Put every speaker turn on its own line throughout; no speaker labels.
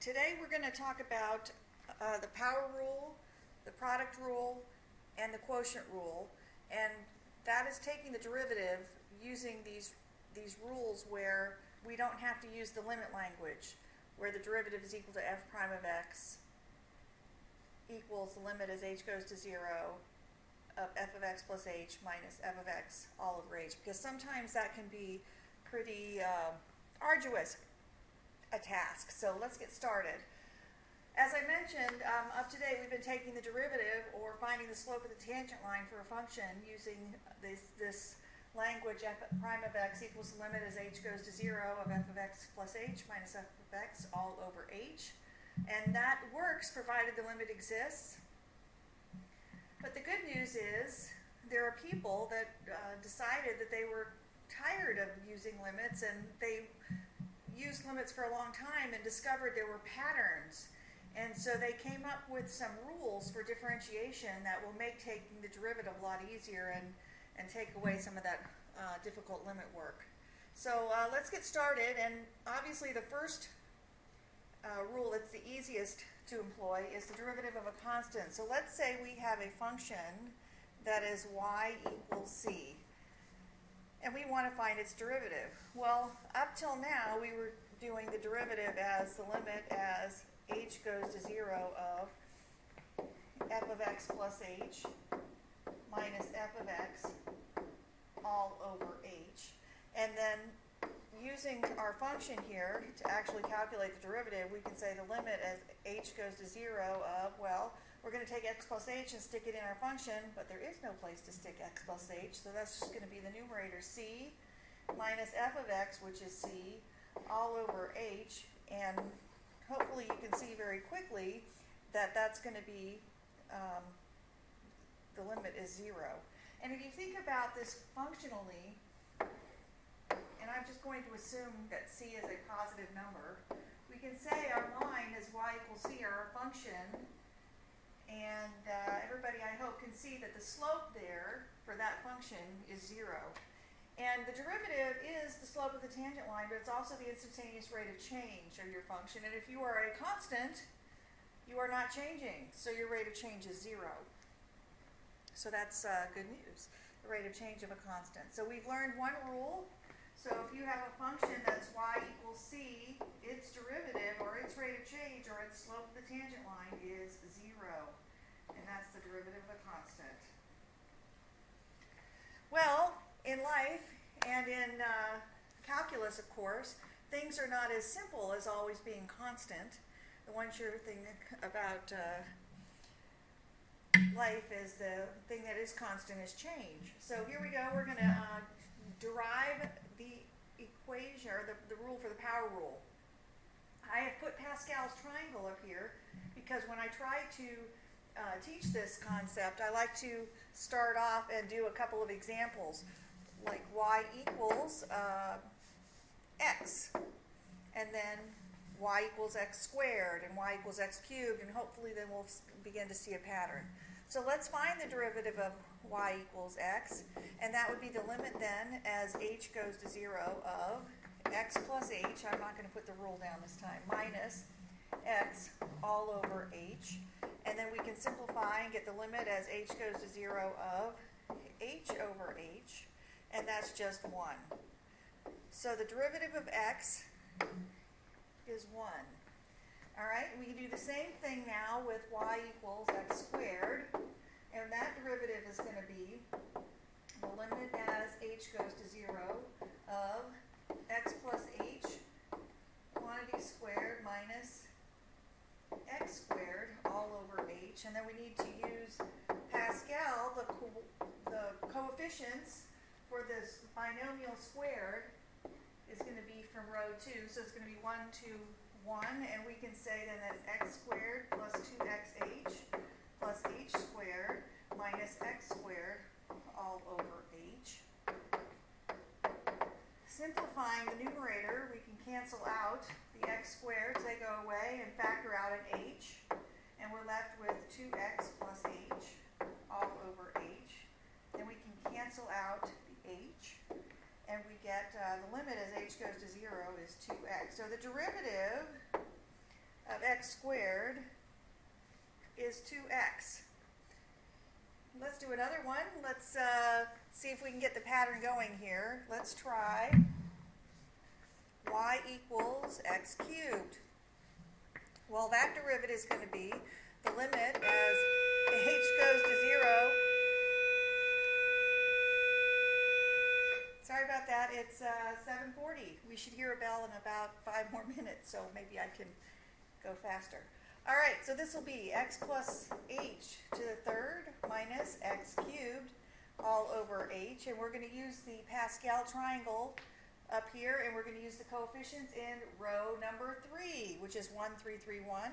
Today we're going to talk about the power rule, the product rule, and the quotient rule, and that is taking the derivative using these rules where we don't have to use the limit language, where the derivative is equal to f prime of x equals the limit as h goes to 0 of f of x plus h minus f of x all over h, because sometimes that can be pretty arduous a task. So let's get started. As I mentioned, up to date we've been taking the derivative or finding the slope of the tangent line for a function using this language f prime of x equals the limit as h goes to 0 of f of x plus h minus f of x all over h. And that works provided the limit exists. But the good news is there are people that decided that they were tired of using limits, and they used limits for a long time and discovered there were patterns. And so they came up with some rules for differentiation that will make taking the derivative a lot easier and take away some of that difficult limit work. So let's get started. And obviously the first rule that's the easiest to employ is the derivative of a constant. So let's say we have a function that is y equals c, and we want to find its derivative. Well, up till now we were doing the derivative as the limit as h goes to 0 of f of x plus h minus f of x all over h. And then using our function here to actually calculate the derivative, we can say the limit as h goes to 0 of, well, we're going to take x plus h and stick it in our function, but there is no place to stick x plus h, so that's just going to be the numerator c minus f of x, which is c, all over h. And hopefully you can see very quickly that that's going to be, the limit is 0. And if you think about this functionally, and I'm just going to assume that c is a positive number, we can say our line is y equals c, or our function, and everybody, I hope, can see that the slope there for that function is 0. And the derivative is the slope of the tangent line, but it's also the instantaneous rate of change of your function. And if you are a constant, you are not changing, so your rate of change is 0. So that's good news, the rate of change of a constant. So we've learned one rule. So if you have a function that's y equals c, its derivative, or its rate of change, or its slope of the tangent line is 0. And that's the derivative of a constant. Well, in life and in calculus, of course, things are not as simple as always being constant. The one sure thing about life is the thing that is constant is change. So here we go. We're going to derive the equation, or the rule for the power rule. I have put Pascal's triangle up here because when I try to teach this concept, I like to start off and do a couple of examples, like y equals x, and then y equals x squared, and y equals x cubed, and hopefully then we'll begin to see a pattern. So let's find the derivative of y equals x, and that would be the limit then as h goes to 0 of x plus h, I'm not going to put the rule down this time, minus x all over h. And then we can simplify and get the limit as h goes to 0 of h over h, and that's just 1. So the derivative of x is 1. All right, we can do the same thing now with y equals x squared, and that derivative is going to be the limit as h goes to 0 of x plus h quantity squared minus x squared all over h. And then we need to use Pascal, the coefficients for this binomial squared is going to be from row 2, so it's going to be 1, 2, 1, and we can say then that's x squared plus 2xh plus h squared minus x squared all over h. Simplifying the numerator, we can cancel out the x squareds, they go away, and factor out an h, and we're left with 2x plus h all over h. Then we can cancel out the h, and we get the limit as h goes to 0 is 2x. So the derivative of x squared is 2x. Let's do another one. Let's see if we can get the pattern going here. Let's try y equals x cubed. Well, that derivative is going to be the limit as h goes to 0. Sorry about that. It's 7:40. We should hear a bell in about 5 more minutes, so maybe I can go faster. All right, so this will be x plus h to the third minus x cubed all over h. And we're going to use the Pascal triangle up here, and we're going to use the coefficients in row number 3, which is 1, 3, 3, 1.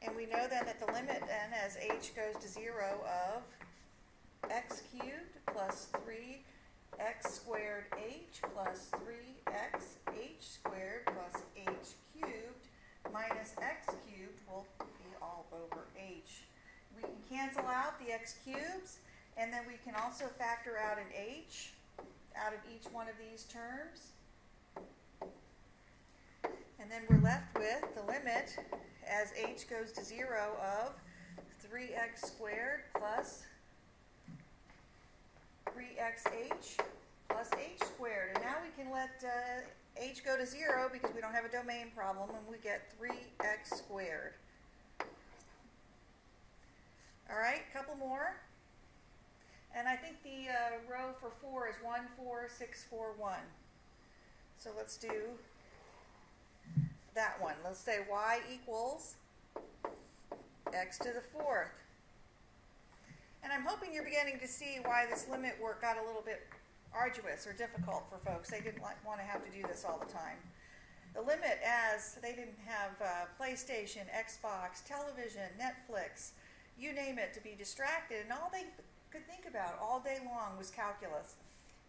And we know then that the limit then as h goes to 0 of x cubed plus 3x squared h plus 3x h squared plus h cubed minus x cubed will be all over h. We can cancel out the x cubes, and then we can also factor out an h out of each one of these terms. And then we're left with the limit as h goes to 0 of 3x squared plus 3xh plus h squared. And now we can let h go to 0 because we don't have a domain problem, and we get 3x squared. All right, a couple more. And I think the row for 4 is 1, 4, 6, 4, 1. So let's do that one. Let's say y equals x to the 4th. And I'm hoping you're beginning to see why this limit work got a little bit arduous or difficult for folks. They didn't want to have to do this all the time. The limit, as they didn't have PlayStation, Xbox, television, Netflix, you name it, to be distracted, and all they could think about all day long was calculus.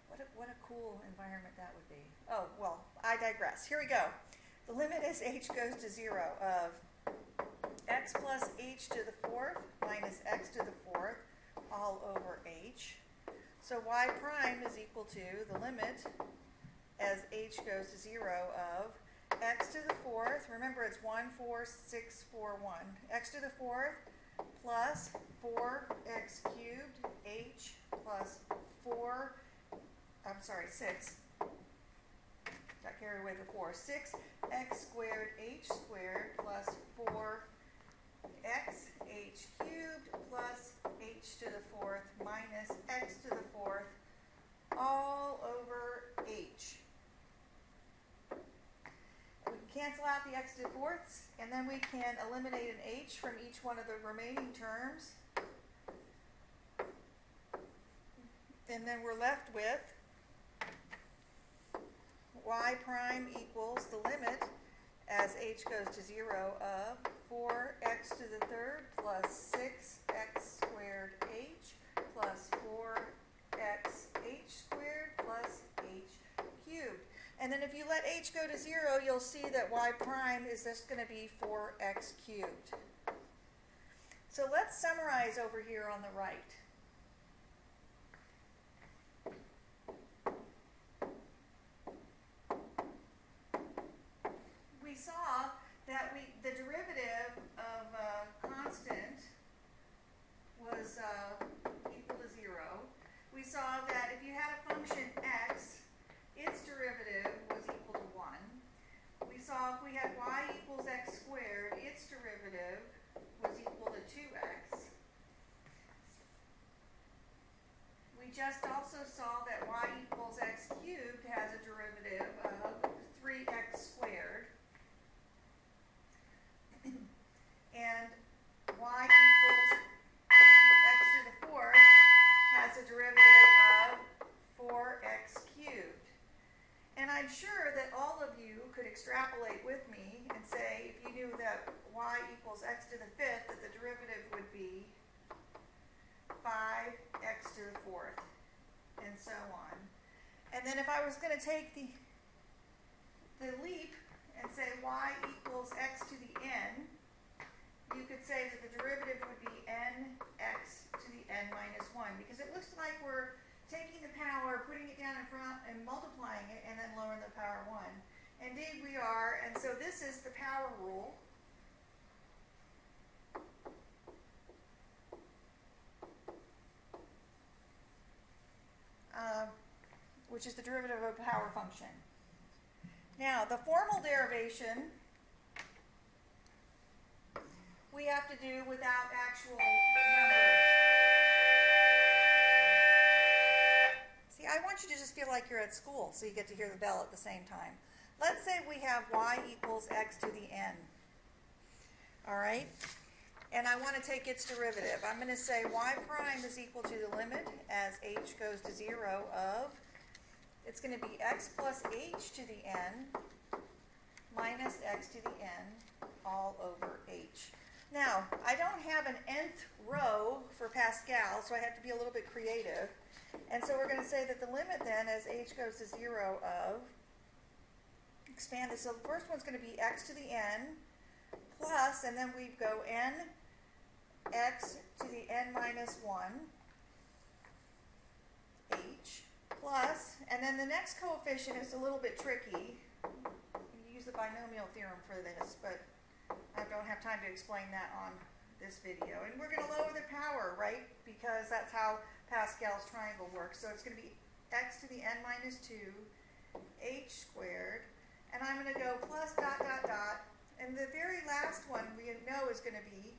What a cool environment that would be. Oh, well, I digress. Here we go. The limit as h goes to 0 of x plus h to the 4th minus x to the 4th all over h. So y prime is equal to the limit as h goes to 0 of x to the 4th. Remember, it's 1, 4, 6, 4, 1. X to the 4th plus 4x cubed h plus 6. Got carried away before. 6x squared h squared plus 4x h cubed plus h to the 4th minus x to the 4th all over h. We can cancel out the x to the 4ths, and then we can eliminate an h from each one of the remaining terms. And then we're left with y prime equals the limit as h goes to 0 of 4x to the 3rd plus 6x squared h plus 4x h squared plus h cubed. And then if you let h go to 0, you'll see that y prime is just going to be 4x cubed. So let's summarize over here on the right. We saw that the derivative of a constant was equal to 0. We saw that if you had a function x, its derivative was equal to 1. We saw if we had y equals x squared, its derivative was equal to 2x. We just also saw that y equals x cubed has a derivative of 3x squared. And y equals x to the 4th has a derivative of 4x cubed. And I'm sure that all of you could extrapolate with me and say, if you knew that y equals x to the 5th, that the derivative would be 5x to the 4th, and so on. And then if I was going to take the leap and say y equals x to the n, you could say that the derivative would be nx to the n minus 1, because it looks like we're taking the power, putting it down in front, and multiplying it, and then lowering the power 1. Indeed we are, and so this is the power rule. Which is the derivative of a power function. Now, the formal derivation we have to do without actual numbers. See, I want you to just feel like you're at school, so you get to hear the bell at the same time. Let's say we have y equals x to the n. All right? And I want to take its derivative. I'm going to say y prime is equal to the limit as h goes to 0 of, it's going to be x plus h to the n minus x to the n all over h. Now, I don't have an nth row for Pascal, so I have to be a little bit creative. And so we're going to say that the limit then as h goes to 0 of, expand this, so the first one's going to be x to the n plus, and then we go n x to the n minus 1 h plus, and then the next coefficient is a little bit tricky. You use the binomial theorem for this, but I don't have time to explain that on this video. And we're going to lower the power, right? Because that's how Pascal's triangle works. So it's going to be x to the n minus 2 h squared, and I'm going to go plus dot dot dot, and the very last one we know is going to be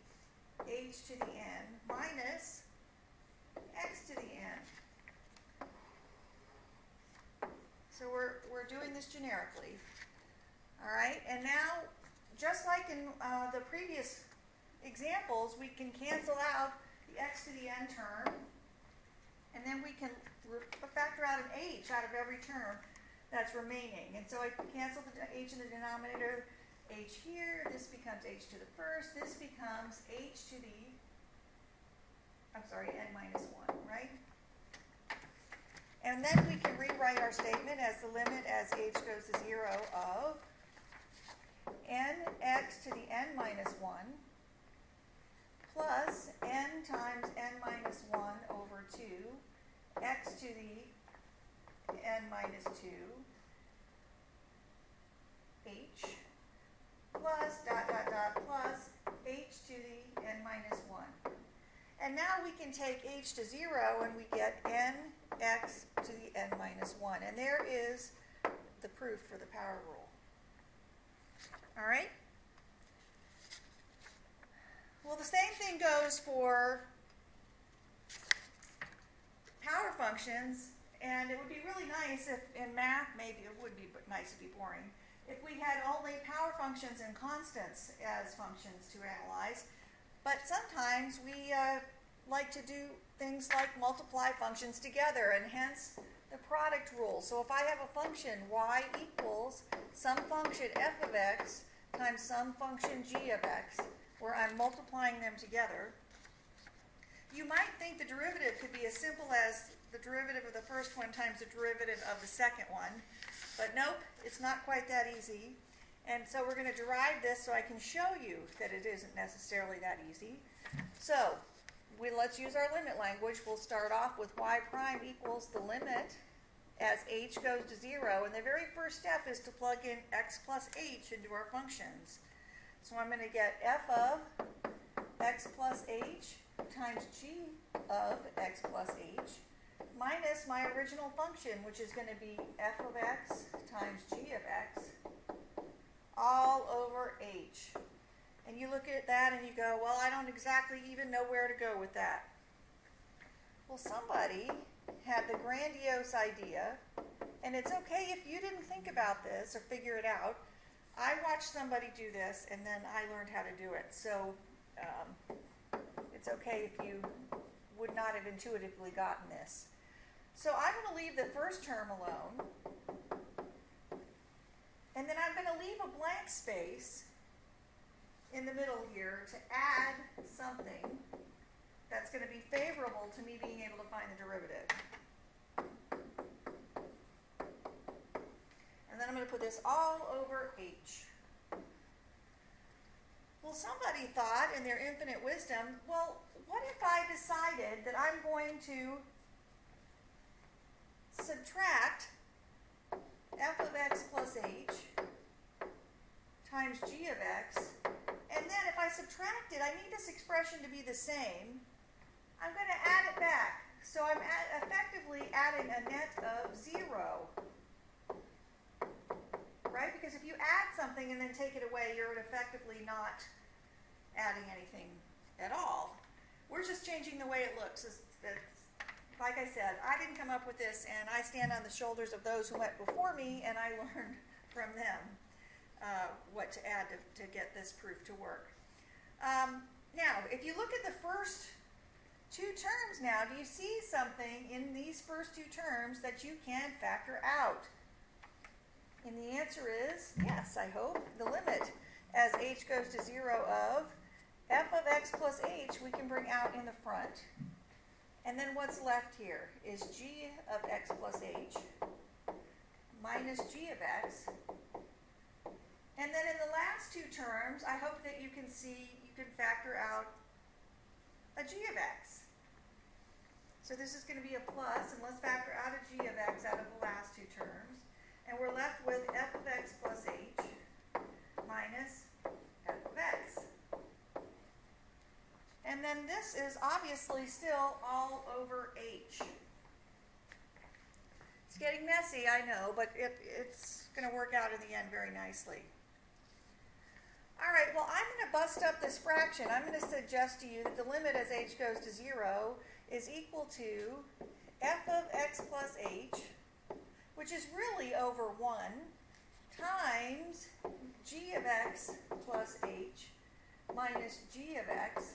h to the n minus x to the n. So we're doing this generically. All right, and now, just like in the previous examples, we can cancel out the x to the n term, and then we can factor out an h out of every term that's remaining. And so I cancel the h in the denominator, h here, this becomes h to the first, this becomes h to the, n minus 1, right? And then we can rewrite our statement as the limit as h goes to 0 of nx to the n minus 1 plus n times n minus 1 over 2 x to the n minus 2 h plus dot dot dot plus h to the n minus 1. And now we can take h to 0 and we get nx to the n minus 1. And there is the proof for the power rule. All right? Well, the same thing goes for power functions, and it would be really nice if in math, maybe it would be nice to be boring, if we had only power functions and constants as functions to analyze. But sometimes we like to do things like multiply functions together, and hence the product rule. So if I have a function y equals some function f of x times some function g of x, where I'm multiplying them together, you might think the derivative could be as simple as the derivative of the first one times the derivative of the second one. But nope, it's not quite that easy. And so we're going to derive this so I can show you that it isn't necessarily that easy. So let's use our limit language. We'll start off with y prime equals the limit as h goes to 0. And the very first step is to plug in x plus h into our functions. So I'm going to get f of x plus h times g of x plus h minus my original function, which is going to be f of x times g of x all over h. And you look at that and you go, well, I don't exactly even know where to go with that. Well, somebody had the grandiose idea, and it's okay if you didn't think about this or figure it out. I watched somebody do this, and then I learned how to do it. So it's okay if you would not have intuitively gotten this. So I'm going to leave the first term alone, and then I'm going to leave a blank space in the middle here to add something that's going to be favorable to me being able to find the derivative. And then I'm going to put this all over h. Well, somebody thought in their infinite wisdom, well, what if I decided that I'm going to subtract f of x plus h times g of x. And then if I subtract it, I need this expression to be the same. I'm going to add it back. So I'm effectively adding a net of 0. Right? Because if you add something and then take it away, you're effectively not adding anything at all. We're just changing the way it looks. Like I said, I didn't come up with this, and I stand on the shoulders of those who went before me, and I learned from them what to add to get this proof to work. Now, if you look at the first two terms now, do you see something in these first two terms that you can factor out? And the answer is yes, I hope. The limit as h goes to 0 of f of x plus h we can bring out in the front. And then what's left here is g of x plus h minus g of x. And then in the last two terms, I hope that you can see, you can factor out a g of x. So this is going to be a plus, and let's factor out a g of x out of the last two terms. And we're left with f of x plus h minus f of x. And then this is obviously still all over h. It's getting messy, I know, but it's going to work out in the end very nicely. All right, well, I'm going to bust up this fraction. I'm going to suggest to you that the limit as h goes to 0 is equal to f of x plus h, which is really over 1, times g of x plus h minus g of x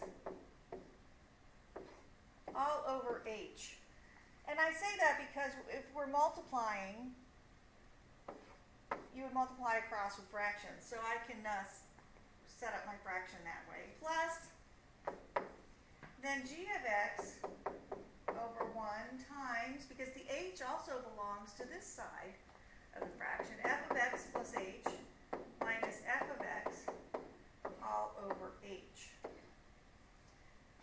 all over h. And I say that because if we're multiplying, you would multiply across with fractions. So I can set up my fraction that way. Plus, then g of x over 1 times, because the h also belongs to this side of the fraction, f of x plus h minus f of x all over h.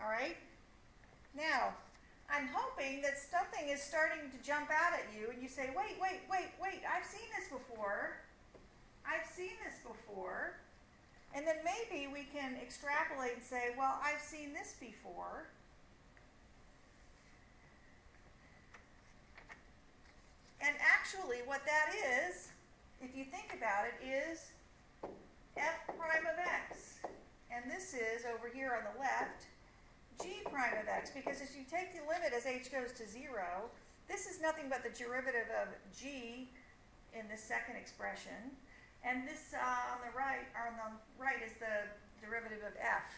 All right? Now, I'm hoping that something is starting to jump out at you, and you say, wait, I've seen this before. I've seen this before. And then maybe we can extrapolate and say, well, I've seen this before. And actually what that is, if you think about it, is f prime of x. And this is, over here on the left, g prime of x, because as you take the limit as h goes to 0, this is nothing but the derivative of g in the second expression. And this on the right is the derivative of f.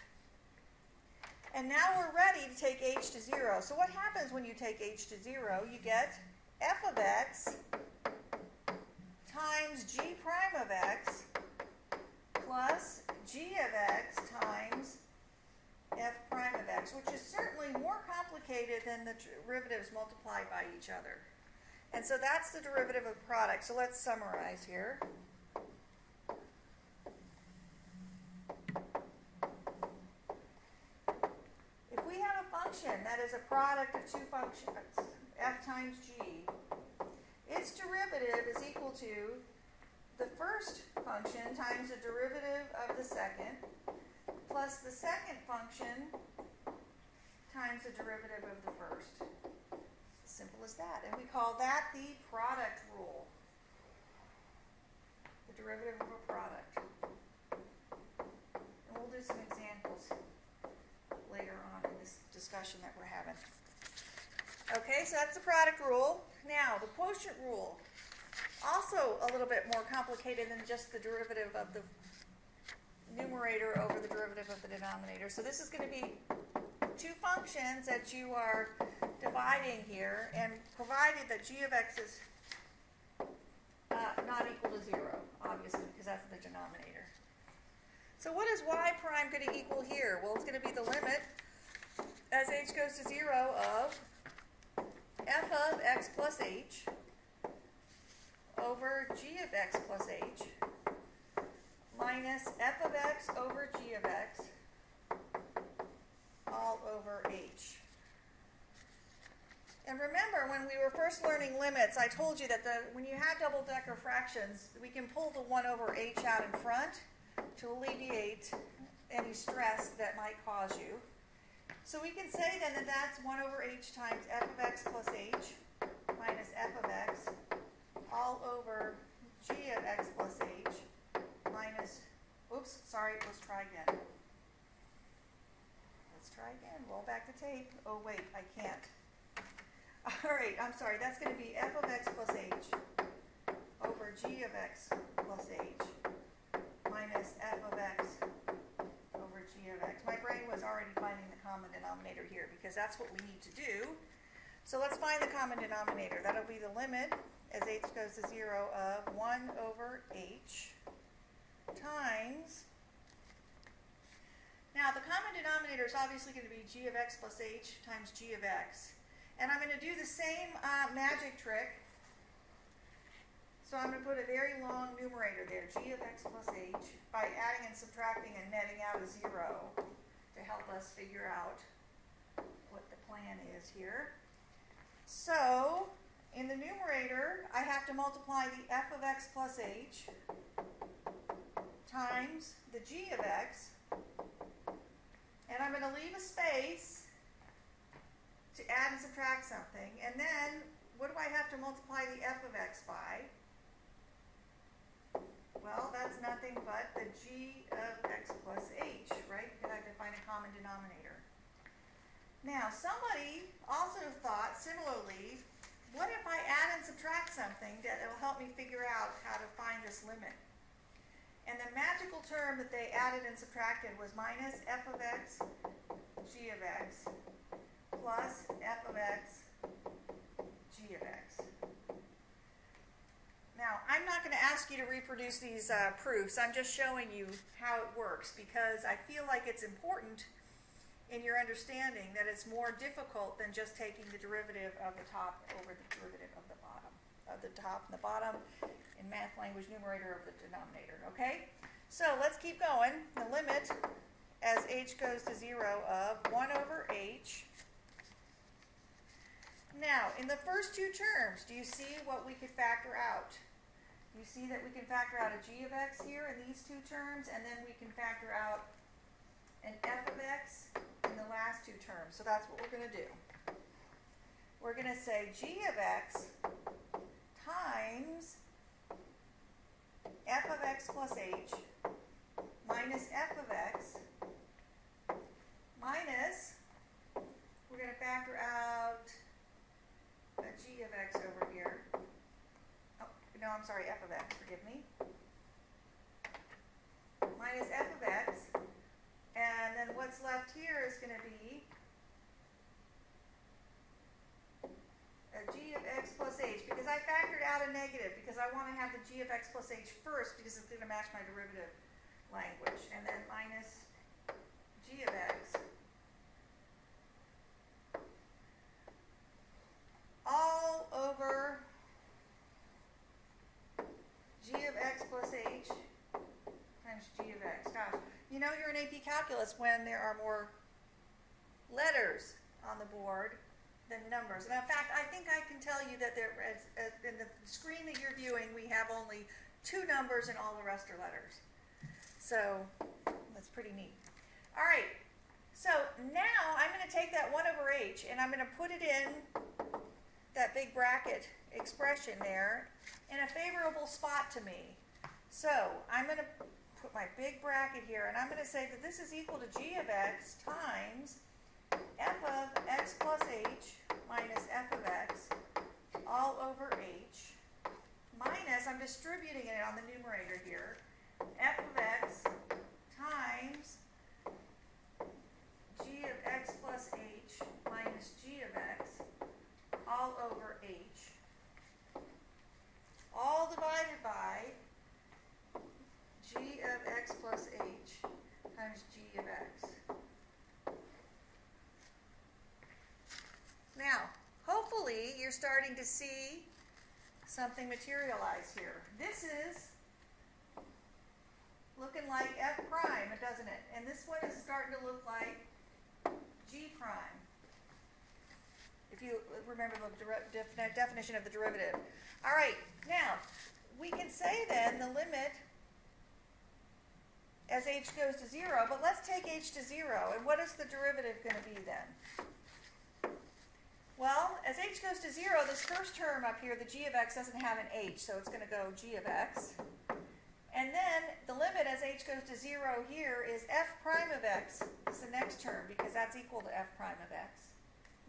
And now we're ready to take h to 0. So what happens when you take h to 0? You get f of x times g prime of x plus g of x times f prime of x, which is certainly more complicated than the derivatives multiplied by each other. And so that's the derivative of product. So let's summarize here. That is a product of two functions, f times g. Its derivative is equal to the first function times the derivative of the second, plus the second function times the derivative of the first. As simple as that. And we call that the product rule. The derivative of a product. And we'll do some examples later on in this discussion that we're having. Okay, so that's the product rule. Now, the quotient rule. Also a little bit more complicated than just the derivative of the numerator over the derivative of the denominator. So this is going to be two functions that you are dividing here, and provided that g of x is not equal to 0, obviously, because that's the denominator. So what is y prime going to equal here? Well, it's going to be the limit as h goes to 0 of f of x plus h over g of x plus h minus f of x over g of x all over h. And remember, when we were first learning limits, I told you that when you have double-decker fractions, we can pull the 1 over h out in front. to alleviate any stress that might cause you. So we can say then that that's 1 over h times f of x plus h minus f of x all over g of x plus h minus, oops, sorry, let's try again. Let's try again. Roll back the tape. Oh, wait, I can't. All right, I'm sorry. That's going to be f of x plus h over g of x plus h minus f of x over g of x. My brain was already finding the common denominator here because that's what we need to do. So let's find the common denominator. That'll be the limit as h goes to 0 of 1 over h times. Now the common denominator is obviously going to be g of x plus h times g of x. And I'm going to do the same magic trick. So I'm going to put a very long numerator there, g of x plus h, by adding and subtracting and netting out a 0 to help us figure out what the plan is here. So in the numerator, I have to multiply the f of x plus h times the g of x, and I'm going to leave a space to add and subtract something, and then what do I have to multiply the f of x by? Well, that's nothing but the g of x plus h, right? Because I have to find a common denominator. Now, somebody also thought similarly, what if I add and subtract something that will help me figure out how to find this limit? And the magical term that they added and subtracted was minus f of x, g of x, plus f of x, g of x. Now, I'm not going to ask you to reproduce these proofs. I'm just showing you how it works because I feel like it's important in your understanding that it's more difficult than just taking the derivative of the top over the derivative of the bottom, of the top and the bottom in math language numerator of the denominator, okay? So let's keep going. The limit as h goes to 0 of 1 over h. Now, in the first two terms, do you see what we could factor out? You see that we can factor out a g of x here in these two terms, and then we can factor out an f of x in the last two terms. So that's what we're going to do. We're going to say g of x times f of x plus h minus f of x minus, we're going to factor out a g of x over here. Oh, no, I'm sorry, f of x, forgive me. Minus f of x. And then what's left here is going to be a g of x plus h, because I factored out a negative, because I want to have the g of x plus h first, because it's going to match my derivative language. And then minus g of x all over g of x plus h times g of x. Gosh, you know you're in AP Calculus when there are more letters on the board than numbers. And in fact, I think I can tell you that there, in the screen that you're viewing, we have only 2 numbers and all the rest are letters. So that's pretty neat. All right, so now I'm going to take that 1 over h and I'm going to put it in that big bracket expression there in a favorable spot to me. So I'm going to put my big bracket here, and I'm going to say that this is equal to g of x times f of x plus h minus f of x all over h minus, I'm distributing it on the numerator here, f of x times g of x plus h minus g of x all over h, all divided by g of x plus h times g of x. Now, hopefully you're starting to see something materialize here. This is looking like f prime, doesn't it? And this one is starting to look like g prime, if you remember the definition of the derivative. All right, now, we can say then the limit as h goes to 0, but let's take h to 0, and what is the derivative going to be then? Well, as h goes to 0, this first term up here, the g of x, doesn't have an h, so it's going to go g of x. And then the limit as h goes to 0 here is f prime of x. It's the next term, because that's equal to f prime of x.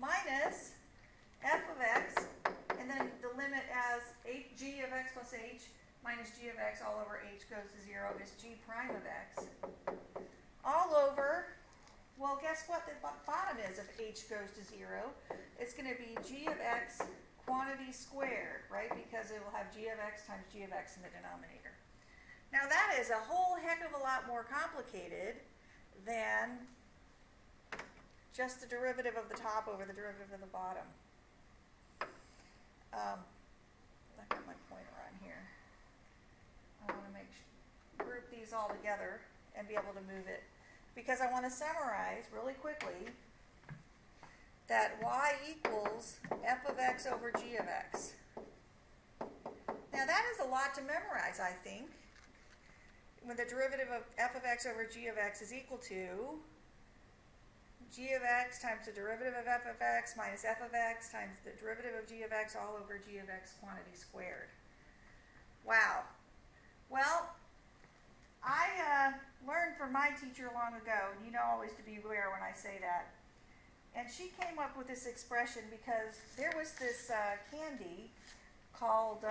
Minus f of x, and then the limit as g of x plus h minus g of x all over h goes to 0 is g prime of x. All over, well, guess what the bottom is if h goes to 0? It's going to be g of x quantity squared, right? Because it will have g of x times g of x in the denominator. Now that is a whole heck of a lot more complicated than just the derivative of the top over the derivative of the bottom. I've got my pointer on here. I want to group these all together and be able to move it, because I want to summarize really quickly that y equals f of x over g of x. Now that is a lot to memorize, I think. When the derivative of f of x over g of x is equal to g of x times the derivative of f of x minus f of x times the derivative of g of x all over g of x quantity squared. Wow. Well, I learned from my teacher long ago, and you know always to beware when I say that. And she came up with this expression because there was this candy called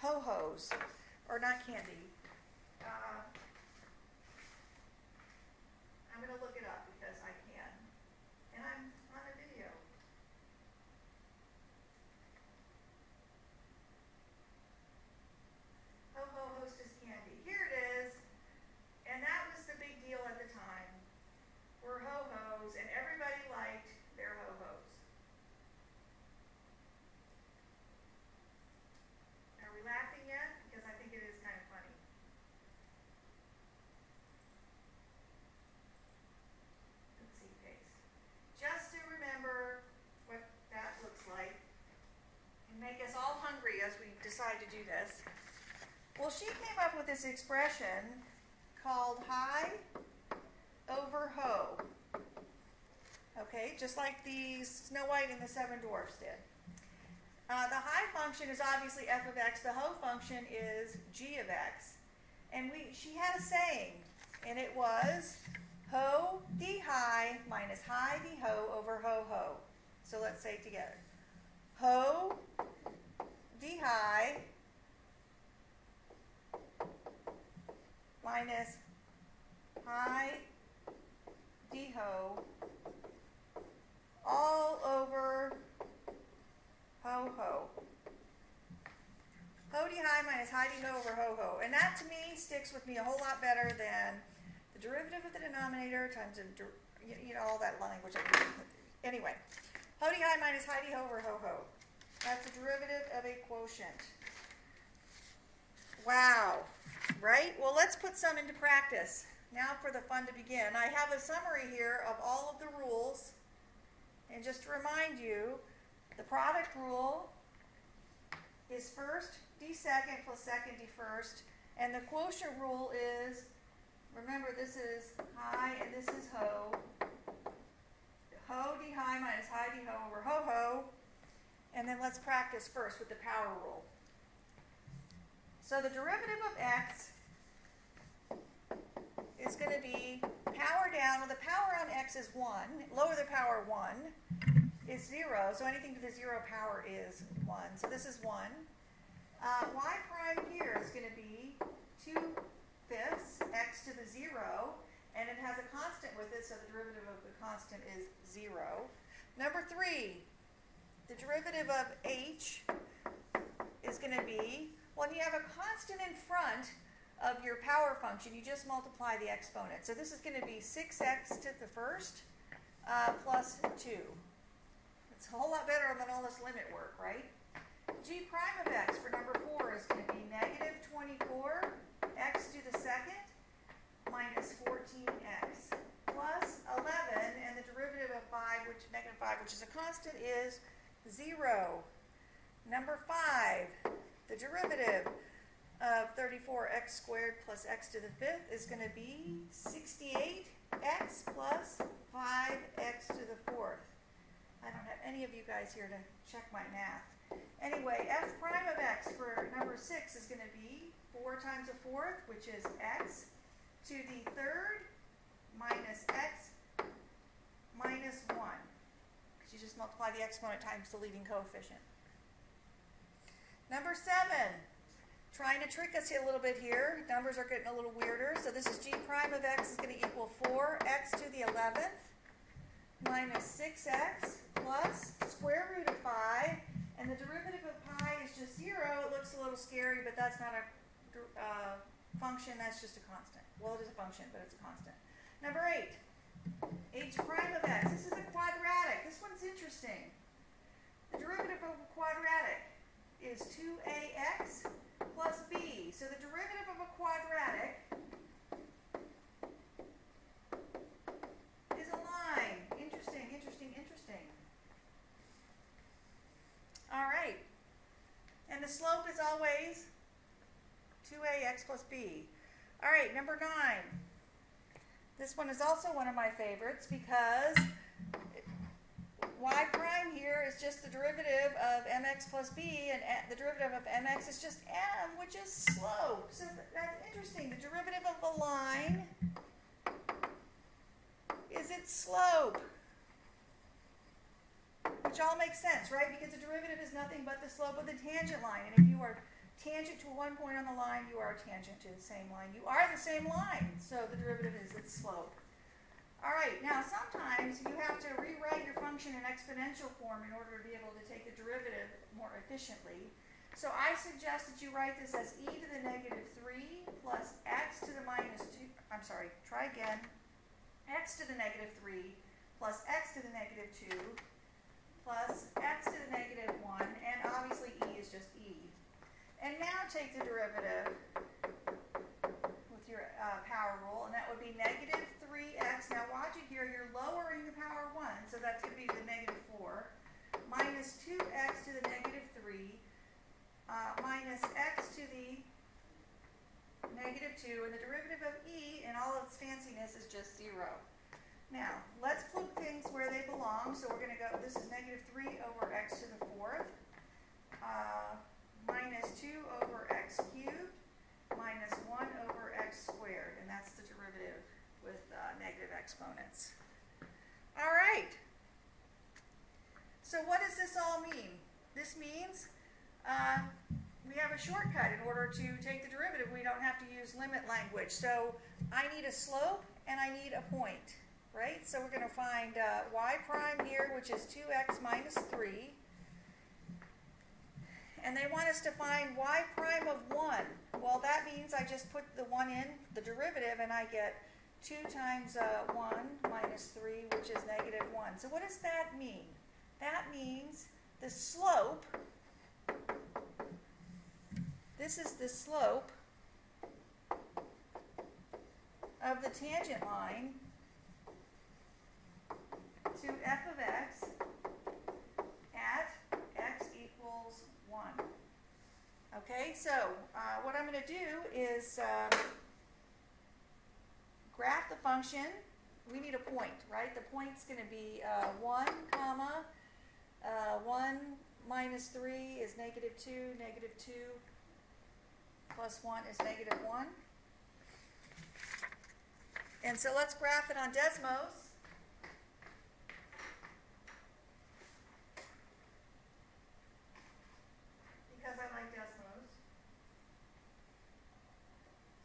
ho-hos, or not candy. I'm going to look it up because I can. And I'm on a video. Ho-ho hostess candy. Here it is. And that was the big deal at the time. Were ho-hos, and everybody liked their ho-hos. Are we laughing yet? Because I think it is kind of funny. Just to remember what that looks like and make us all hungry as we decide to do this. Well, she came up with this expression called high over ho. Okay, just like the Snow White and the Seven Dwarfs did. The high function is obviously f of x. The ho function is g of x. And she had a saying, and it was ho d high minus high d ho over ho ho. So let's say it together. Ho d high minus high d ho all over ho ho. Ho d high minus high d ho over ho ho. And that to me sticks with me a whole lot better than the derivative of the denominator times all that language. Anyway, ho d high minus high d ho over ho ho. That's the derivative of a quotient. Wow, right? Well, let's put some into practice. Now for the fun to begin. I have a summary here of all of the rules. And just to remind you, the product rule is first d second plus second d first. And the quotient rule is, remember, this is high and this is ho. Ho d high minus high d ho over ho ho. And then let's practice first with the power rule. So the derivative of x is going to be power down. Well, the power on x is 1. Lower the power 1 is 0. So anything to the 0 power is 1. So this is 1. Y prime here is going to be 2/5 x to the 0. And it has a constant with it, so the derivative of the constant is 0. Number 3, the derivative of h is going to be, when you have a constant in front of your power function, you just multiply the exponent. So this is going to be 6x to the first plus 2. It's a whole lot better than all this limit work, right? G prime of x for number 4 is going to be negative 24 x to the second minus 14x plus 11, and the derivative of negative 5, which is a constant, is 0. Number 5, the derivative of 34x squared plus x to the fifth is going to be 68x plus 5x to the fourth. I don't have any of you guys here to check my math. Anyway, f prime of x for number 6 is going to be 4 times a fourth, which is x to the third minus x minus 1. Because you just multiply the exponent times the leading coefficient. Number 7. Trying to trick us a little bit here. Numbers are getting a little weirder. So this is g prime of x is going to equal 4x to the 11th minus 6x plus square root of 5. And the derivative of pi is just 0. It looks a little scary, but that's not a function. That's just a constant. Well, it is a function, but it's a constant. Number 8. H prime of x. This is a quadratic. This one's interesting. The derivative of a quadratic is 2ax plus b. So the derivative of a quadratic is a line. Interesting, interesting, interesting. All right. And the slope is always 2ax plus b. All right, number 9. This one is also one of my favorites because y prime here is just the derivative of mx plus b, and the derivative of mx is just m, which is slope. So that's interesting. The derivative of a line is its slope, which all makes sense, right? Because the derivative is nothing but the slope of the tangent line. And if you are tangent to one point on the line, you are tangent to the same line. You are the same line, so the derivative is its slope. All right, now sometimes you have to rewrite your function in exponential form in order to be able to take the derivative more efficiently. So I suggest that you write this as e to the negative 3 plus x to the minus 2, I'm sorry, try again, x to the negative 3 plus x to the negative 2 plus x to the negative 1, and obviously e is just e. And now take the derivative with your power rule, and that would be negative 3x. Now watch it here, you're lowering the power 1, so that's going to be the negative 4, minus 2x to the negative 3, minus x to the negative 2, and the derivative of e in all its fanciness is just 0. Now, let's put things where they belong. So we're going to go, this is negative 3 over x to the 4th, minus 2 over x cubed, minus 1 over x squared. And that's the derivative with negative exponents. All right. So what does this all mean? This means we have a shortcut. In order to take the derivative, we don't have to use limit language. So I need a slope and I need a point. Right? So we're going to find y prime here, which is 2x minus 3. And they want us to find y prime of 1. Well, that means I just put the 1 in, the derivative, and I get 2 times 1 minus 3, which is negative 1. So what does that mean? That means the slope, this is the slope of the tangent line to f of x at x equals 1. Okay, so what I'm going to do is graph the function. We need a point, right? The point's going to be 1 comma 1 minus 3 is negative 2, negative 2 plus 1 is negative 1. And so let's graph it on Desmos. Because I like Desmos.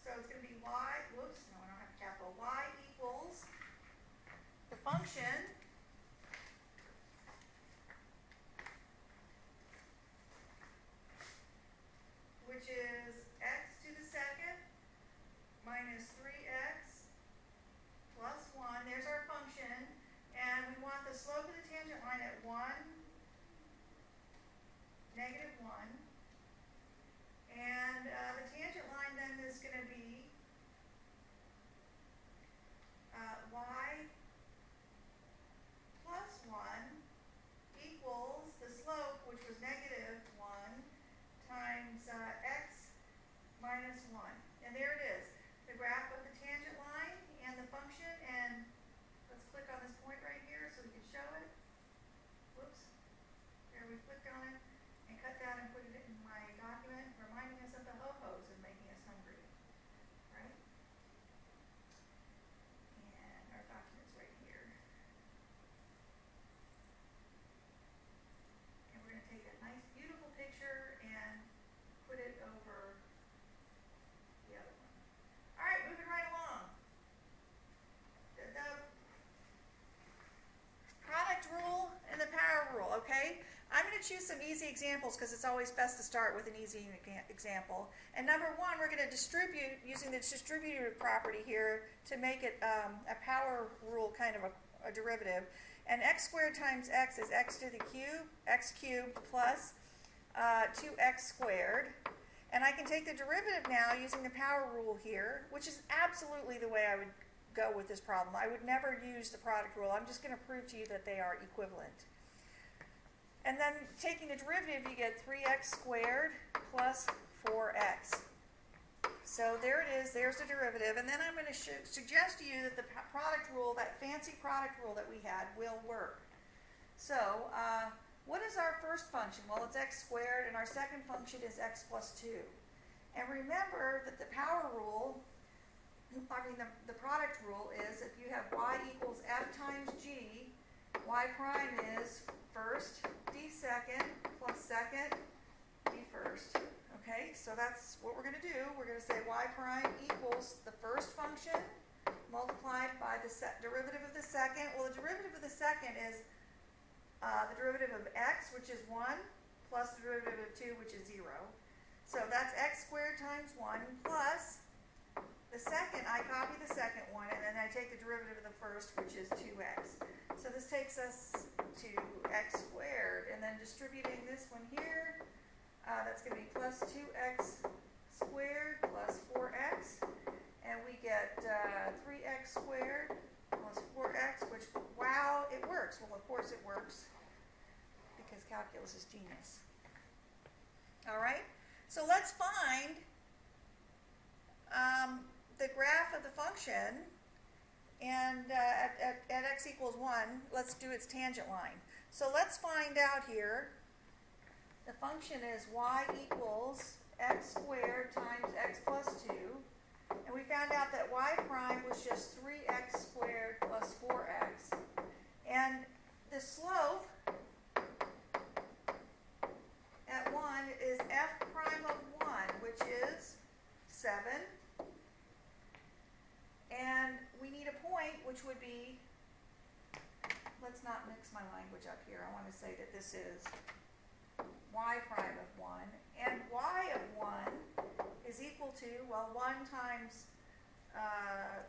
So it's going to be y, whoops, no, I don't have a capital. Y equals the function which is x to the second minus 3x plus 1. There's our function. And we want the slope of the tangent line at 1, negative 1. And the tangent line then is going to be y plus 1 equals the slope, which was negative 1, times x minus choose some easy examples because it's always best to start with an easy example. And number one, we're going to distribute using the distributive property here to make it a power rule kind of a derivative. And x squared times x is x to the cube, x cubed plus 2x squared. And I can take the derivative now using the power rule here, which is absolutely the way I would go with this problem. I would never use the product rule. I'm just going to prove to you that they are equivalent. And then taking the derivative, you get 3x squared plus 4x. So there it is. There's the derivative. And then I'm going to suggest to you that the product rule, that fancy product rule that we had, will work. So what is our first function? Well, it's x squared, and our second function is x plus 2. And remember that the power rule, the product rule is if you have y equals f times g, y prime is first d second plus second d first. Okay, so that's what we're going to do. We're going to say y prime equals the first function multiplied by the derivative of the second. Well, the derivative of the second is the derivative of x, which is 1, plus the derivative of 2, which is 0. So that's x squared times 1 plus the second. I copy the second one, and then I take the derivative of the first, which is 2x. So this takes us to x squared, and then distributing this one here, that's going to be plus 2x squared plus 4x, and we get 3x squared plus 4x, which, wow, it works. Well, of course it works, because calculus is genius. All right, so let's find the graph of the function, and at x equals 1, let's do its tangent line. So let's find out here. The function is y equals x squared times x plus 2. And we found out that y prime was just 3x squared plus 4x. And the slope at 1 is f prime of 1, which is 7. And we need a point, which would be, let's not mix my language up here. I want to say that this is y prime of 1. And y of 1 is equal to, well, 1 times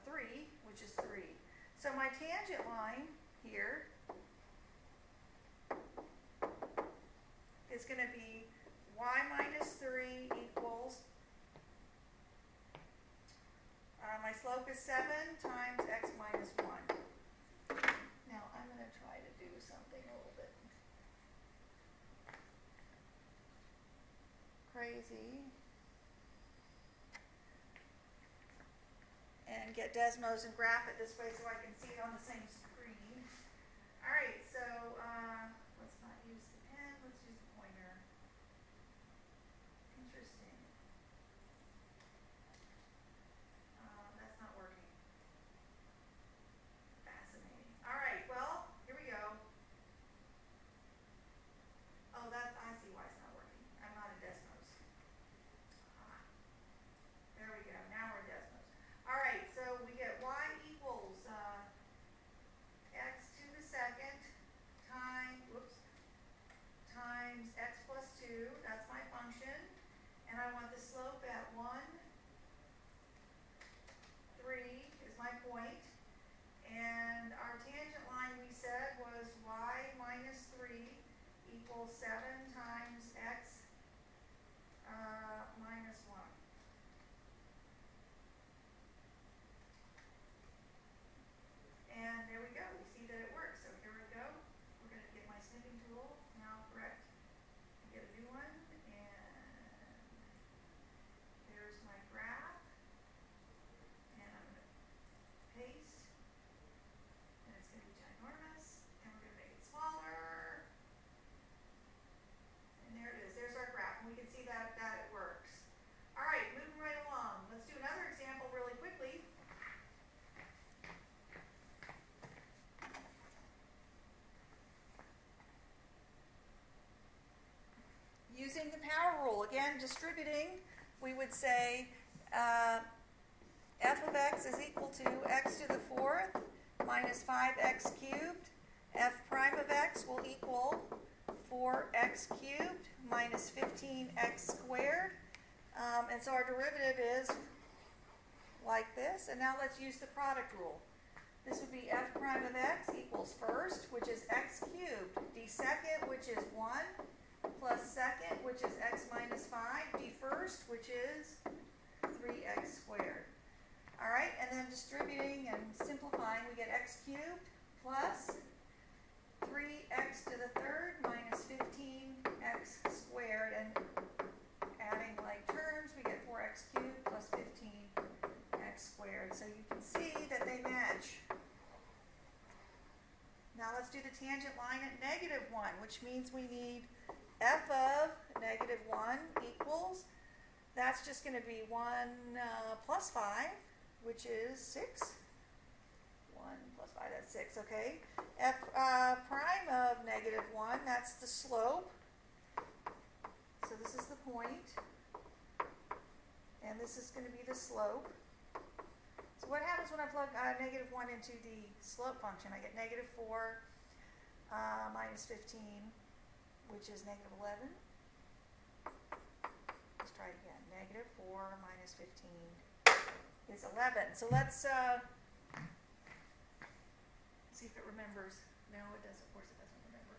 3, which is 3. So my tangent line here is going to be y minus 3 equals, my slope is 7 times x minus 1. Now I'm going to try to do something a little bit crazy and get Desmos and graph it this way so I can see it on the same screen. All right, so let's not use the pen, let's use the pointer. Interesting. That's not working. Fascinating. All right, well, here we go. Oh, I see why it's not working. I'm not in Desmos. There we go. Now we're in Desmos. All right, so we get y equals x to the second times x plus 2. That's my function. And I want the slope at 1, 3 is my point. And our tangent line we said was y minus 3 equals 7 times x minus 1. And there we go. We see that it works. So here we go. We're going to get my snipping tool. Now correct. Get a new one. And there's my graph. And I'm going to paste. And it's going to be ginormous. And we're going to make it smaller. And there it is. There's our graph. And we can see that it works. All right, moving right along. Let's do another example really quickly. Using the power rule, again, distributing, we would say f of x is equal to x to the 4th minus 5x cubed. F prime of x will equal 4x cubed minus 15x squared. And so our derivative is like this. And now let's use the product rule. This would be f prime of x equals first, which is x cubed, d second, which is 1, plus second, which is x minus 5, d first, which is 3x squared. All right, and then distributing and simplifying, we get x cubed plus 3x to the third minus 15x squared, and adding like terms, we get 4x cubed plus 15x squared. So you can see that they match. Now let's do the tangent line at negative 1, which means we need f of negative 1 equals, that's just going to be 1 plus 5, which is 6. 1 plus 5, that's 6, okay? F prime of negative 1, that's the slope. So this is the point. And this is going to be the slope. So what happens when I plug negative 1 into the slope function? I get negative 4 minus 15, which is negative 11. Let's try it again. Negative 4 minus 15 is 11. So let's see if it remembers. No, it doesn't. Of course it doesn't remember.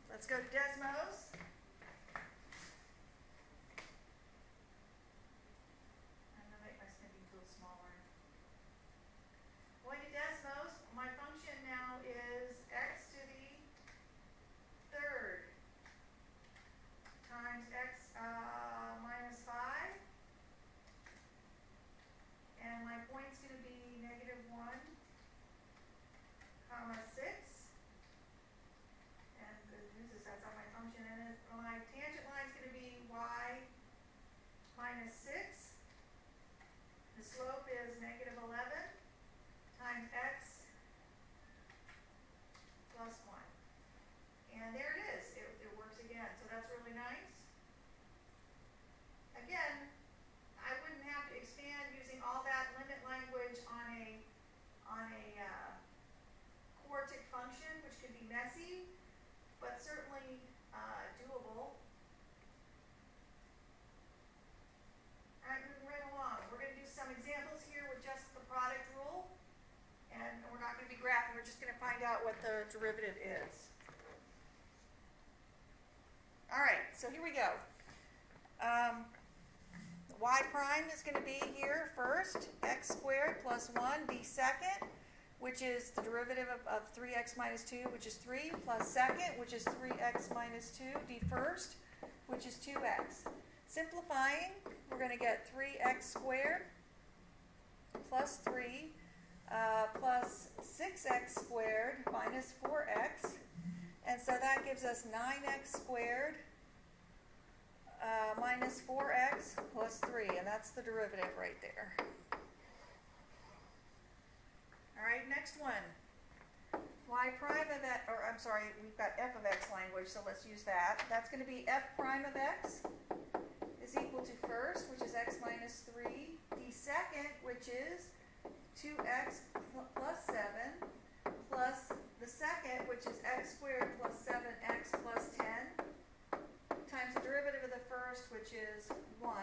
Let's go to Desmos. I'm going to make my spinning tool smaller. Going to Desmos, my function now is x to the third times x minus 5. And my point's going to be negative 1, comma 6. And good news is that's on my function. And my tangent line is going to be y minus 6. The slope is negative 11 times x plus 1. And there it is. It works again. So that's really nice. Again, I wouldn't have to expand using all that limit language on a quartic function, which can be messy, but certainly doable. All right, moving right along. We're going to do some examples here with just the product rule, and we're not going to be graphing. We're just going to find out what the derivative is. All right, so here we go. Y prime is going to be here first, x squared plus 1, d second, which is the derivative of 3x minus 2, which is 3, plus second, which is 3x minus 2, d first, which is 2x. Simplifying, we're going to get 3x squared plus 3 plus 6x squared minus 4x, and so that gives us 9x squared minus 4x plus 3, and that's the derivative right there. All right, next one. Y prime of x, or I'm sorry, we've got f of x language, so let's use that. That's going to be f prime of x is equal to first, which is x minus 3, d second, which is 2x plus 7, plus the second, which is x squared plus 7x plus 10, times the derivative of the first, which is 1.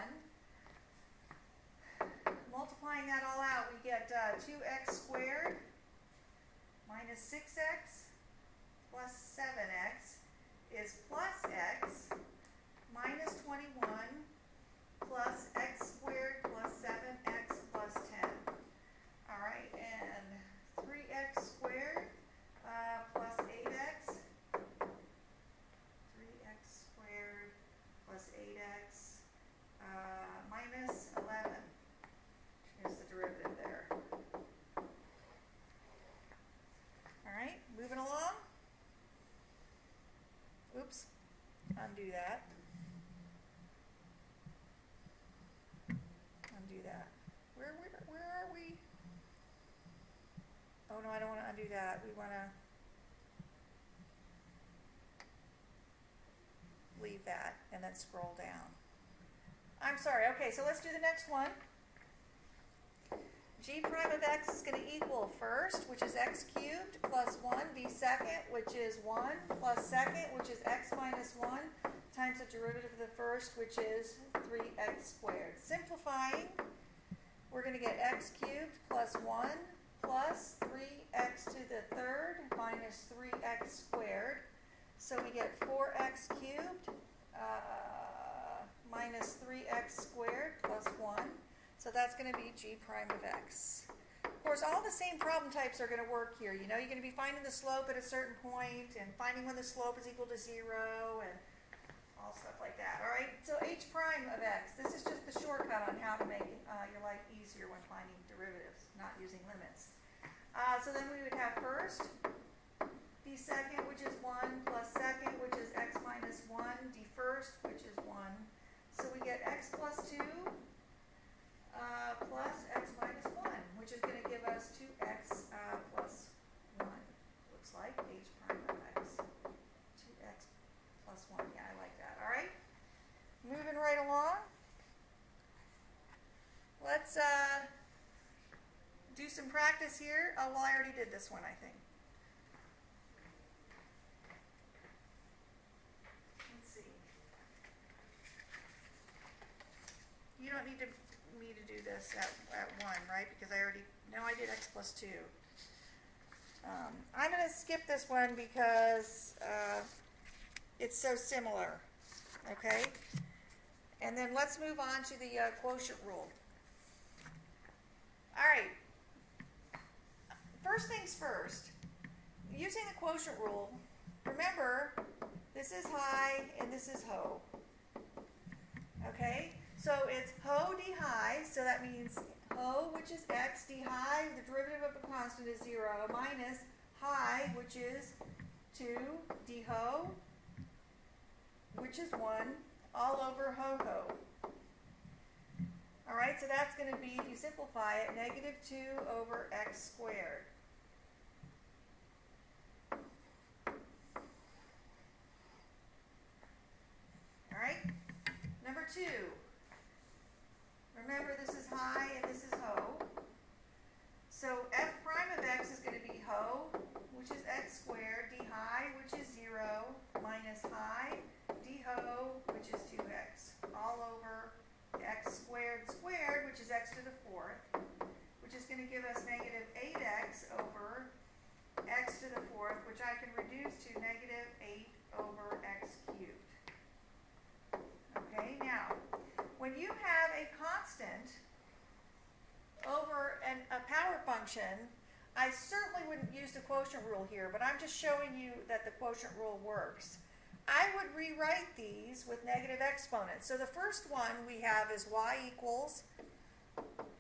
Multiplying that all out, we get 2x squared minus 6x plus 7x is plus x minus 21 plus x squared plus 7x plus 10. All right, and 3x squared plus 8x. 3x squared plus 8x minus 11 is the derivative there. All right, moving along. Oops, undo that. Undo that. Where are we? Oh no, I don't want to undo that. We want to leave that and then scroll down. I'm sorry. Okay, so let's do the next one. G prime of of x is going to equal first, which is x cubed, plus 1, d second, which is 1, plus second, which is x minus 1, times the derivative of the first, which is 3x squared. Simplifying, we're going to get x cubed plus 1 plus 3x to the third minus 3x squared. So we get 4x cubed minus 3x squared plus 1. So that's going to be g prime of x. Of course, all the same problem types are going to work here. You know, you're going to be finding the slope at a certain point and finding when the slope is equal to 0 and all stuff like that. All right, so h prime of x. This is just the shortcut on how to make your life easier when finding derivatives, not using limits. So then we would have first d second, which is 1, plus second, which is x minus 1, d first, which is 1. So we get x plus 2 plus x minus 1, which is going to give us 2x plus 1. Looks like h prime of x. 2x plus 1. Yeah, I like that. All right. Moving right along. Let's do some practice here. Oh, well, I already did this one, I think. Let's see. You don't need me to do this at 1, right? Because I already, no, I did x plus 2. I'm going to skip this one because it's so similar, okay? And then let's move on to the quotient rule. All right. First things first, using the quotient rule, remember, this is high and this is ho. Okay? So it's ho d high, so that means ho, which is x, d high, the derivative of the constant is 0, minus high, which is 2, d ho, which is 1, all over ho ho. All right, so that's going to be, if you simplify it, negative 2 over x squared. All right, number 2. Remember, this is high and this is ho. So f prime of x is going to be ho, which is x squared, d high, which is 0, minus high, d ho, which is 2x, all over x squared squared, which is x to the 4th, which is going to give us negative 8x over x to the 4th, which I can reduce to negative 8 over x cubed. Okay, now, when you have a constant over a power function, I certainly wouldn't use the quotient rule here, but I'm just showing you that the quotient rule works. I would rewrite these with negative exponents. So the first one we have is y equals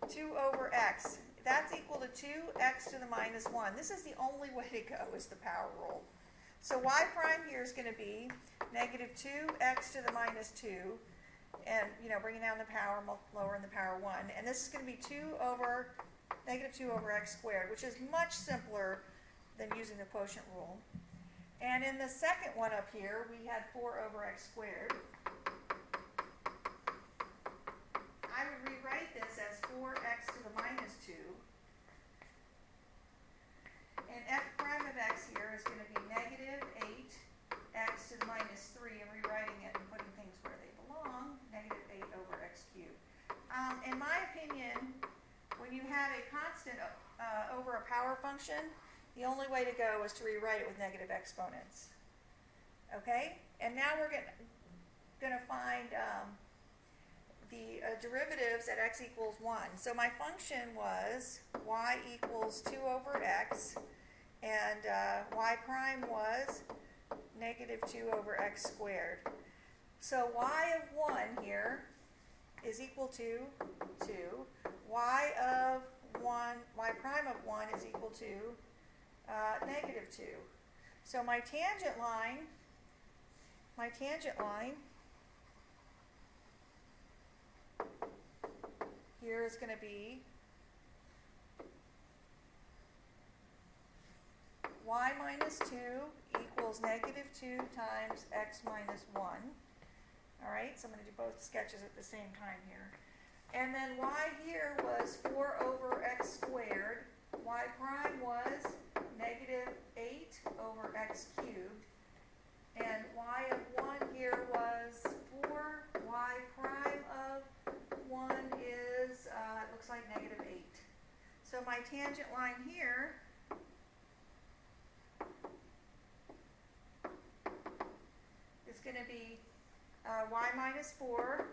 2 over x. That's equal to 2x to the minus 1. This is the only way to go, is the power rule. So y prime here is going to be negative 2x to the minus 2. And, you know, bringing down the power, lowering the power 1. And this is going to be negative 2 over x squared, which is much simpler than using the quotient rule. And in the second one up here, we had 4 over x squared. I would rewrite this as 4x to the minus 2. And f prime of x here is going to be negative 8x to the minus 3, and rewriting it and putting things where they belong, negative 8 over x cubed. In my opinion, when you have a constant over a power function, the only way to go is to rewrite it with negative exponents. Okay? And now we're going to find the derivatives at x equals 1. So my function was y equals 2 over x, and y prime was negative 2 over x squared. So y of 1 here is equal to 2. Y prime of 1 is equal to negative 2. So my tangent line here is going to be y minus 2 equals negative 2 times x minus 1. All right, so I'm going to do both sketches at the same time here. And then y here was 4 over x squared. so my tangent line here is going to be y minus 4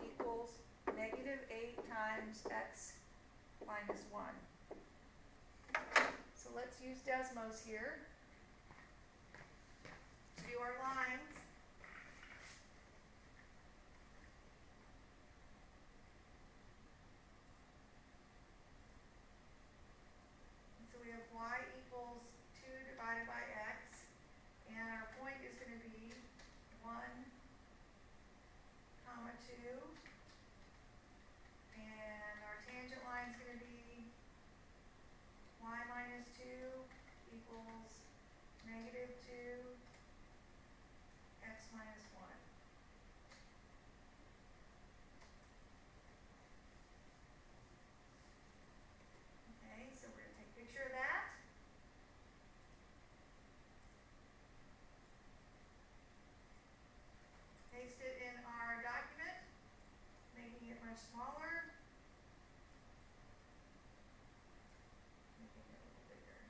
equals negative 8 times x minus 1. So let's use Desmos here to do our lines. So we have y equals 2 divided by x, and our point is going to be 1, comma 2, and our tangent line is going to be y minus 2 equals negative 2 x minus 1. Okay, so we're going to take a picture of that. Paste it in our document, making it much smaller. Making it a little bigger.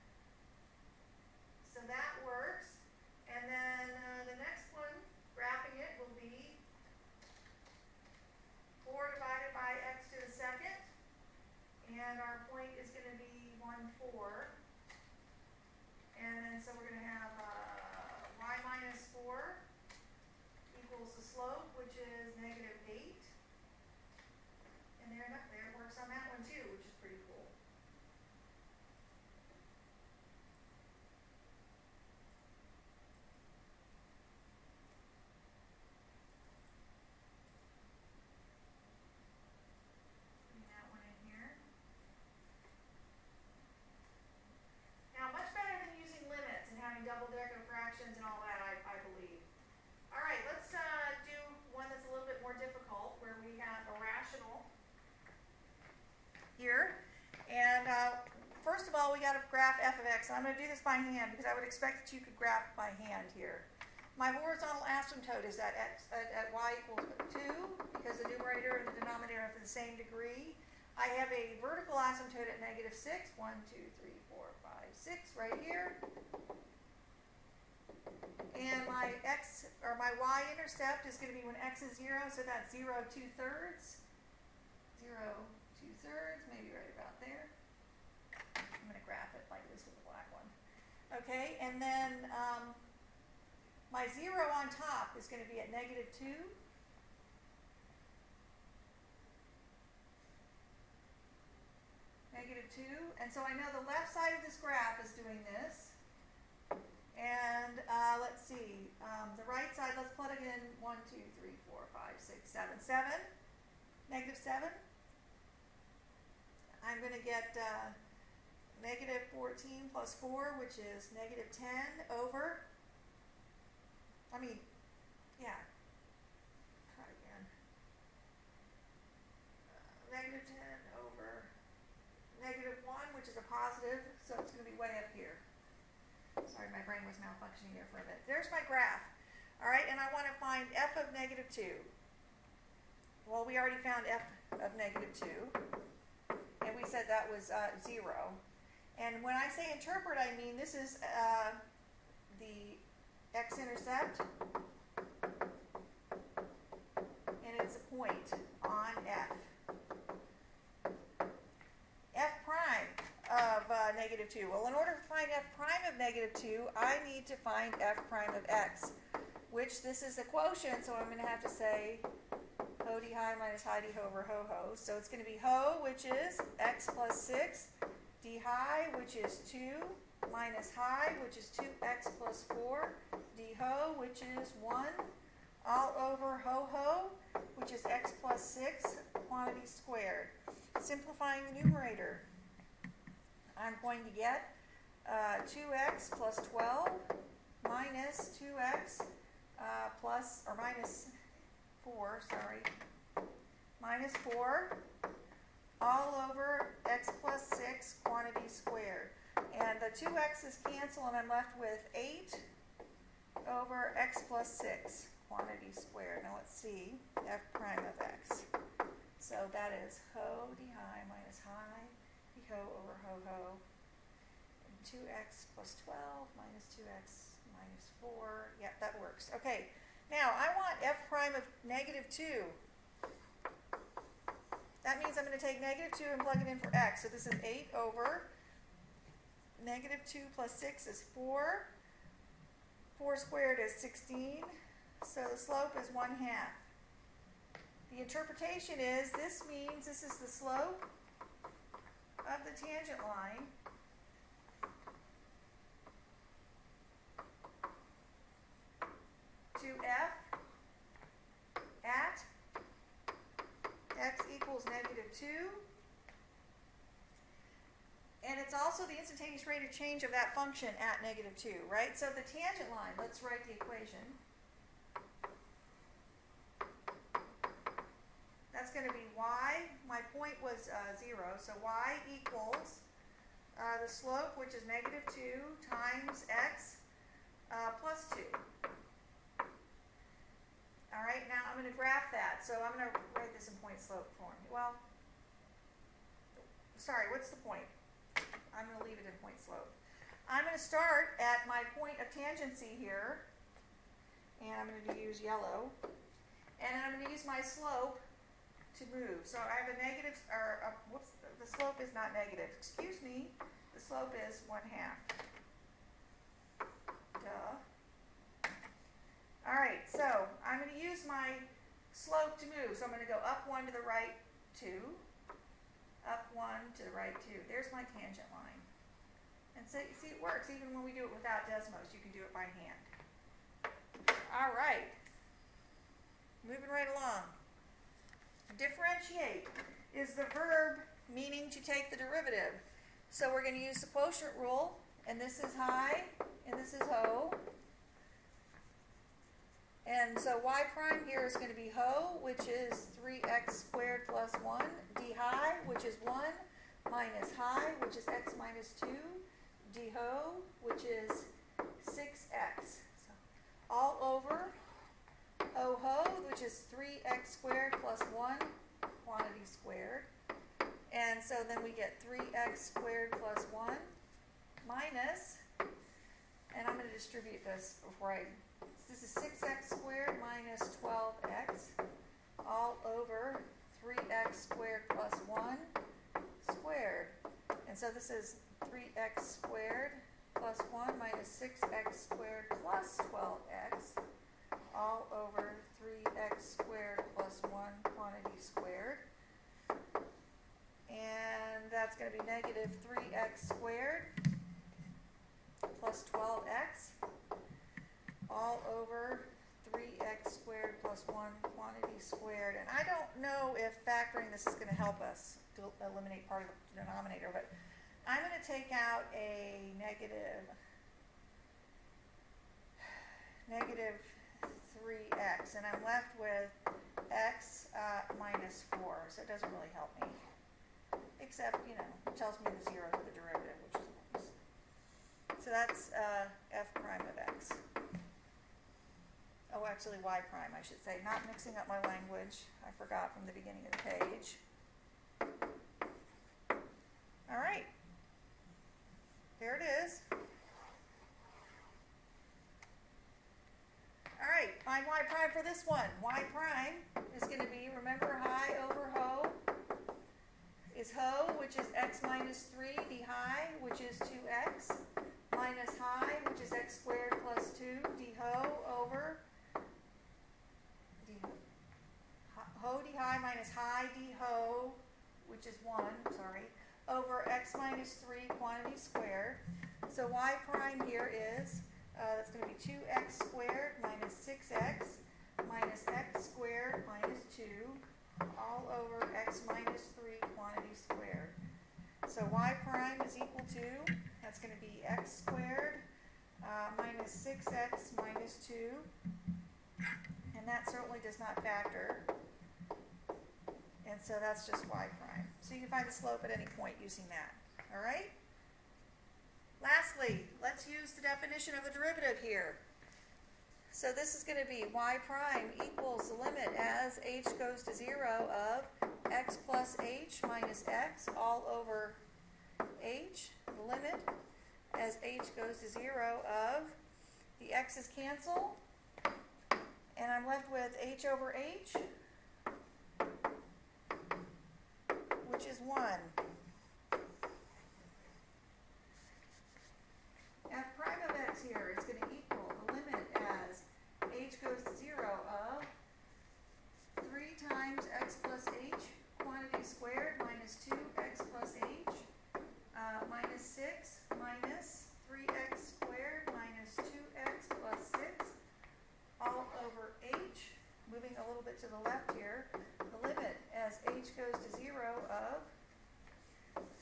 So that works. And then the next one, graphing it, will be 4 divided by x to the second. And our point is going to be 1, 4. And then so we're going to have y minus 4 equals the slope, which is negative 8. And there it works on that one too, which is pretty cool. Putting that one in here. Now, much better than using limits and having double-decker fractions and all that, I believe. All right, let's do one that's a little bit more difficult, where we have a rational here. And first of all, we got to graph f of x. And I'm going to do this by hand because I would expect that you could graph by hand here. My horizontal asymptote is at y equals 2 because the numerator and the denominator are for the same degree. I have a vertical asymptote at negative 6. 1, 2, 3, 4, 5, 6 right here. And my x or my y-intercept is going to be when x is 0, so that's 0, 2/3. 0, 2/3, maybe right about there. I'm going to graph it like this with the black one. Okay, and then my 0 on top is going to be at negative 2. Negative 2. And so I know the left side of this graph is doing this. And let's see, the right side, let's plug in 1, 2, 3, 4, 5, 6, 7, 7. Negative 7. I'm going to get negative 14 plus 4, which is negative 10 over, try again. Negative 10 over negative 1, which is a positive, so it's going to be way up here. Sorry, my brain was malfunctioning there for a minute. There's my graph. All right, and I want to find f of negative 2. Well, we already found f of negative 2, and we said that was 0. And when I say interpret, I mean this is the x-intercept, and it's a point on f. F prime of negative 2. Well, in order to find f prime of negative 2, I need to find f prime of x, which this is a quotient, so I'm going to have to say ho d high minus high d ho over ho ho. So it's going to be ho, which is x plus 6, d high, which is 2, minus high, which is 2x plus 4, d ho, which is 1, all over ho ho, which is x plus 6, quantity squared. Simplifying the numerator, I'm going to get 2x plus 12 minus 2x plus, or minus 4, sorry, minus 4 all over x plus 6 quantity squared. And the 2x's cancel, and I'm left with 8 over x plus 6 quantity squared. Now let's see, f prime of x. So that is ho d high minus high d ho over ho. And 2x plus 12 minus 2x minus 4. Yep, that works. Okay, now I want f prime of negative 2. That means I'm going to take negative 2 and plug it in for x. So this is 8 over negative 2 plus 6 is 4. 4 squared is 16. So the slope is 1/2. The interpretation is this means this is the slope of the tangent line to f at x equals negative 2. And it's also the instantaneous rate of change of that function at negative 2, right? So the tangent line, let's write the equation. That's going to be y. My point was 0, so y equals the slope, which is negative 2, times x plus 2. All right, now I'm going to graph that. So I'm going to write this in point slope form. Well, sorry, what's the point? I'm going to leave it in point slope. I'm going to start at my point of tangency here, and I'm going to use yellow, and then I'm going to use my slope to move. So I have a negative, whoops, the slope is not negative. Excuse me, the slope is 1/2. Duh. All right, so I'm going to use my slope to move. So I'm going to go up 1 to the right 2, up 1 to the right 2. There's my tangent line. And so you see it works. Even when we do it without Desmos, you can do it by hand. All right. Moving right along. Differentiate is the verb meaning to take the derivative. So we're going to use the quotient rule, and this is high, and this is ho. And so y prime here is going to be ho, which is 3x squared plus 1, d high, which is 1, minus high, which is x minus 2, d ho, which is 6x. So all over ho ho, which is 3x squared plus 1, quantity squared. And so then we get 3x squared plus 1 minus, and I'm going to distribute this before this is 6x squared minus 12x all over 3x squared plus 1 squared. And so this is 3x squared plus 1 minus 6x squared plus 12x all over 3x squared plus 1 quantity squared. And that's going to be negative 3x squared plus 12x all over 3x squared plus 1 quantity squared. And I don't know if factoring this is going to help us to eliminate part of the denominator, but I'm going to take out a negative 3x, and I'm left with x minus 4, so it doesn't really help me. Except, you know, it tells me the zeros of the derivative, which is nice. So that's f prime of x. Oh, actually y prime, I should say. Not mixing up my language. I forgot from the beginning of the page. All right. There it is. All right, find y prime for this one. Y prime is going to be, remember, high over ho is ho, which is x minus 3, d high, which is 2x, minus high, which is x squared plus 2, d ho over ho d high minus high d ho, which is 1, sorry, over x minus 3 quantity squared. So y prime here is, that's going to be 2x squared minus 6x minus x squared minus 2 all over x minus 3 quantity squared. So y prime is equal to, that's going to be x squared minus 6x minus 2, and that certainly does not factor, and so that's just y prime. So you can find the slope at any point using that. All right? Lastly, let's use the definition of the derivative here. So this is going to be y prime equals the limit as h goes to 0 of x plus h minus x all over h goes to 0 of, the x's cancel, and I'm left with h over h, which is 1. F prime of x here is going to equal the limit as h goes to 0 of 3 times x plus h, quantity squared, minus 2x plus h, minus 6 minus 3x squared minus 2x plus 6, all over h. Moving a little bit to the left here, the limit as h goes to 0 of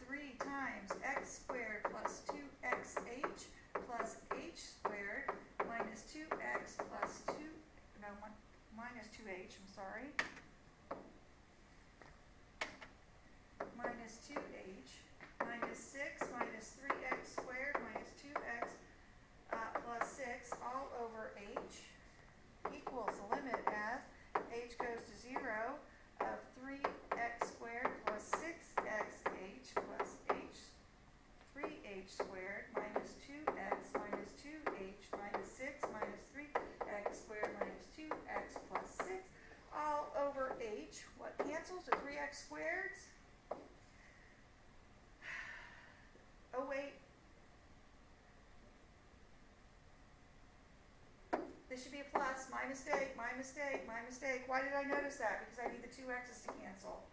3 times x squared plus 2xh plus h squared minus 2x plus 2, no, minus 2h, I'm sorry, minus 2h, minus 6 minus 3x squared minus 2x plus 6 all over h equals the limit as h goes to 0 of 3x squared plus 6xh plus 3h squared minus 2x minus 2h minus 6 minus 3x squared minus 2x plus 6 all over h. What cancels? The 3x squareds? Oh wait. This should be a plus. My mistake, my mistake, my mistake. Why did I notice that? Because I need the 2x's to cancel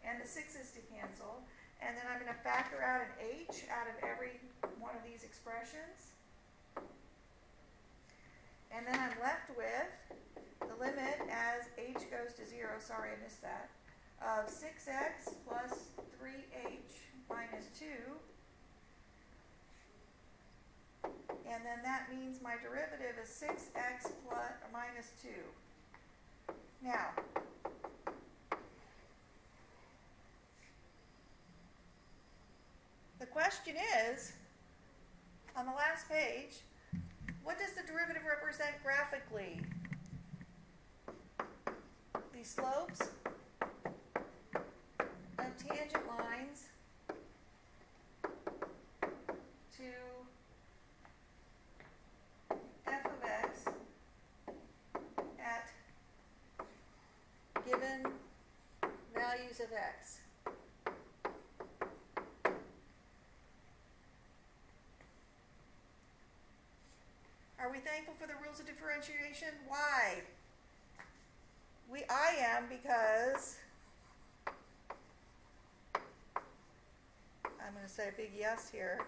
and the 6's to cancel. And then I'm going to factor out an h out of every one of these expressions. And then I'm left with the limit as h goes to 0, sorry I missed that, of 6x plus 3h minus 2. And then that means my derivative is 6x plus minus 2. Now, the question is, on the last page, what does the derivative represent graphically? The slopes of tangent lines to f of x at given values of x. Are we thankful for the rules of differentiation? Why? I am, because I'm going to say a big yes here,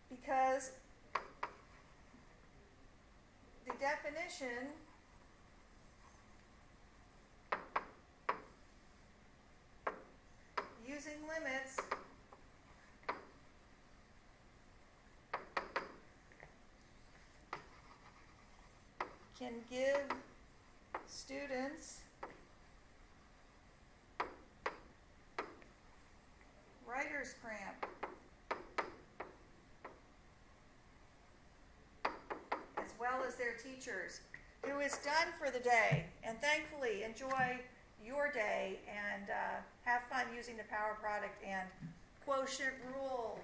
because the definition using limits can give students writer's cramp, as well as their teachers, who is done for the day. And thankfully, enjoy your day and have fun using the power product and quotient rules.